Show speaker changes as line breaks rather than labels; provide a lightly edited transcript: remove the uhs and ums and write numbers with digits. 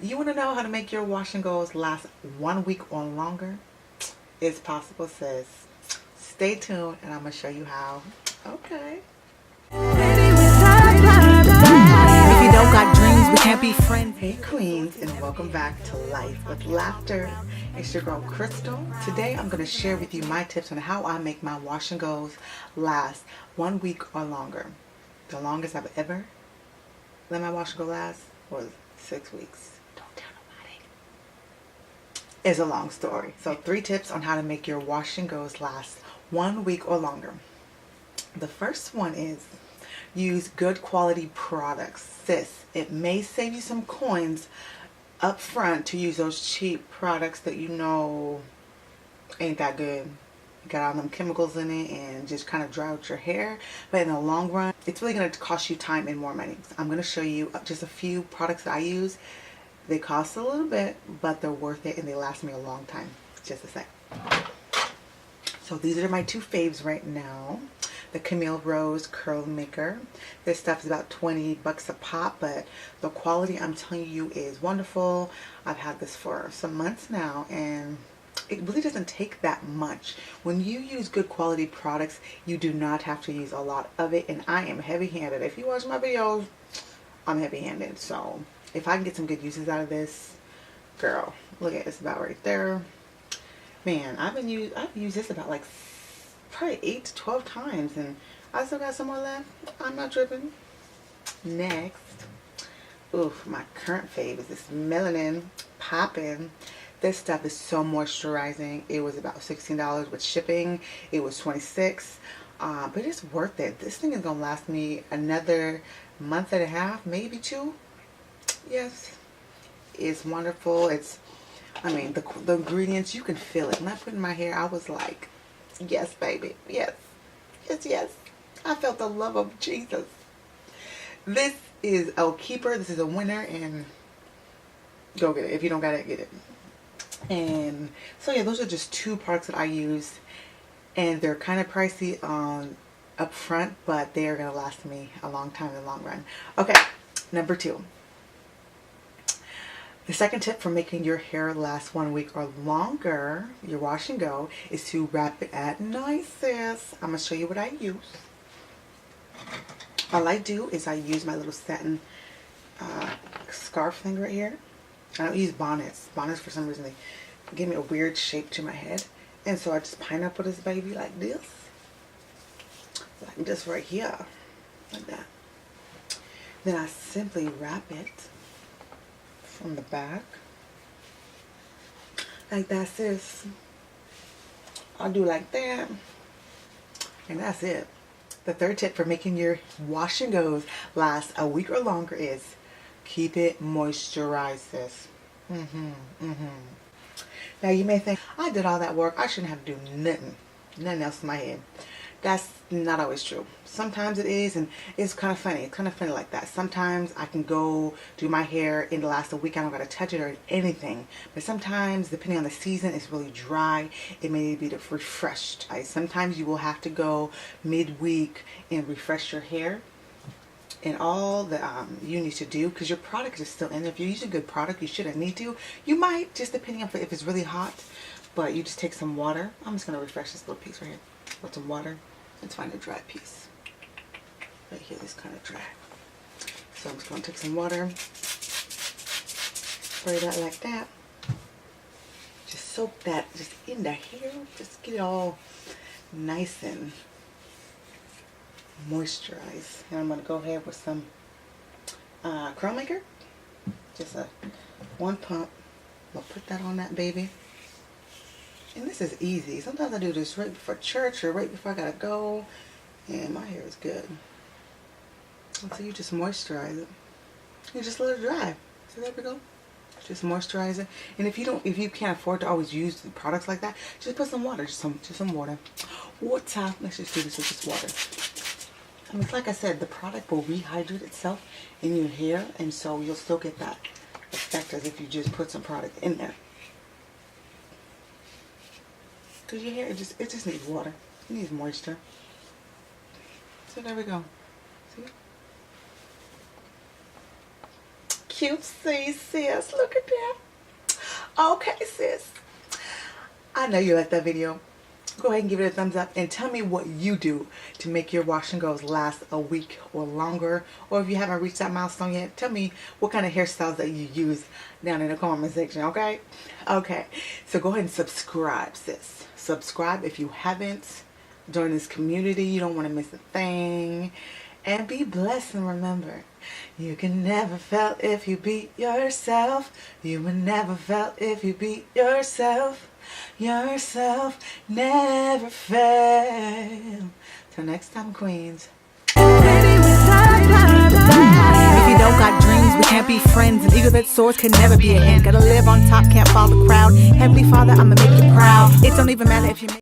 You want to know how to make your wash and goes last 1 week or longer? It's possible, sis. Stay tuned and I'm going to show you how. Okay.
If you don't got dreams, we can't be friends.
Hey queens, and welcome back to Life with Laughter. It's your girl Krystle. Today I'm going to share with you my tips on how I make my wash and goes last 1 week or longer. The longest I've ever let my wash and go last was 6 weeks. Don't tell nobody. It's a long story. So 3 tips on how to make your wash and goes last 1 week or longer. The first one is use good quality products. Sis, it may save you some coins up front to use those cheap products that you know ain't that good. Got all them chemicals in it and just kind of dry out your hair. But in the long run, it's really going to cost you time and more money. So I'm going to show you just a few products that I use. They cost a little bit, but they're worth it and they last me a long time. Just a sec. So these are my 2 faves right now. The Camille Rose Curl Maker. This stuff is about 20 bucks a pop, but the quality, I'm telling you, is wonderful. I've had this for some months now and it really doesn't take that much. When you use good quality products, you do not have to use a lot of it, and I am heavy-handed. If you watch my videos, I'm heavy-handed. So if I can get some good uses out of this, girl, look at this about right there. Man, I've used this about like probably 8 to 12 times, and I still got some more left. I'm not tripping. Next, oof, my current fave is this Melanin Poppin'. This stuff is so moisturizing. It was about $16 with shipping. It was $26, but it's worth it. This thing is gonna last me another month and a half, maybe 2. Yes, it's wonderful. It's, I mean, the ingredients, you can feel it. When I put it in my hair, I was like, yes, baby, yes, yes, yes. I felt the love of Jesus. This is a keeper. This is a winner, and go get it. If you don't got it, get it. And so yeah, those are just 2 products that I use, and they're kind of pricey up front, but they are going to last me a long time in the long run. Okay, number 2. The second tip for making your hair last 1 week or longer, your wash and go, is to wrap it at night, sis. I'm going to show you what I use. All I do is I use my little satin scarf thing right here. I don't use bonnets. Bonnets, for some reason, they give me a weird shape to my head. And so I just pineapple this baby like this. Like this right here. Like that. Then I simply wrap it from the back. Like that, sis. I'll do like that. And that's it. The third tip for making your wash and goes last a week or longer is keep it moisturized, sis. Now you may think, I did all that work, I shouldn't have to do nothing else in my head. That's not always true. Sometimes it is, and it's kind of funny. It's kind of funny like that. Sometimes I can go do my hair in the last week, I don't gotta touch it or anything. But sometimes, depending on the season, it's really dry. It may need to be refreshed. Sometimes you will have to go midweek and refresh your hair. And all that you need to do, because your product is still in there. If you use a good product, you shouldn't need to. You might, just depending on if it's really hot. But you just take some water. I'm just going to refresh this little piece right here with some water. Let's find a dry piece. Right here, this kind of dry. So I'm just going to take some water. Spray that like that. Just soak that just in the hair. Just get it all nice and moisturize. And I'm going to go ahead with some curl maker. Just a 1 pump. I'll put that on that baby. And this is easy. Sometimes I do this right before church or right before I gotta go, and my hair is good. And so you just moisturize it. You just let it dry. So there we go. Just moisturize it. And if you can't afford to always use the products like that, just put some water. Just some water. Water. Let's just do this with just water. I mean, it's like I said, the product will rehydrate itself in your hair, and so you'll still get that effect as if you just put some product in there. Because your hair, it just needs water. It needs moisture. So there we go. See? cutesy, sis. Look at that. Okay, sis. I know you liked that video. Go ahead and give it a thumbs up and tell me what you do to make your wash and goes last a week or longer. Or if you haven't reached that milestone yet, tell me what kind of hairstyles that you use down in the comment section, okay? Okay, so go ahead and subscribe, sis. Subscribe if you haven't. Join this community. You don't want to miss a thing. And be blessed, and remember, you can never fail if you beat yourself. You will never fail if you beat yourself. Yourself never fail. Till next time, queens.
If you don't got dreams, we can't be friends. An eagle that soars can never be a hen. Gotta live on top, can't follow the crowd. Heavenly Father, I'ma make you proud. It don't even matter if you make